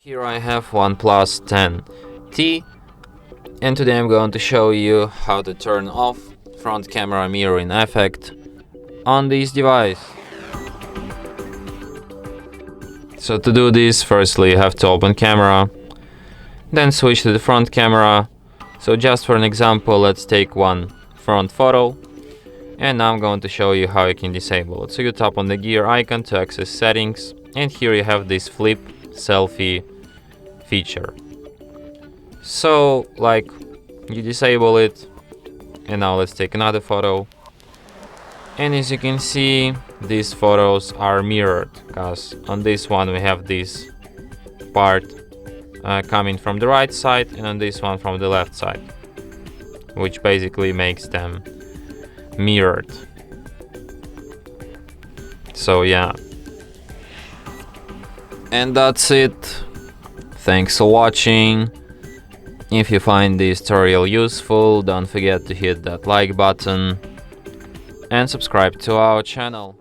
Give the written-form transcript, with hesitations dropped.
Here I have ONEPLUS 10T, and today I'm going to show you how to turn off front camera mirroring effect on this device. So to do this, firstly you have to open camera, then switch to the front camera. So just for an example, let's take one front photo, and now I'm going to show you how you can disable it. So you tap on the gear icon to access settings, and here you have this flip selfie feature. So like you disable it, and now let's take another photo, and as you can see these photos are mirrored, because on this one we have this part coming from the right side and on this one from the left side, which basically makes them mirrored. So yeah, and that's it. Thanks for watching. If you find this tutorial useful, don't forget to hit that like button and subscribe to our channel.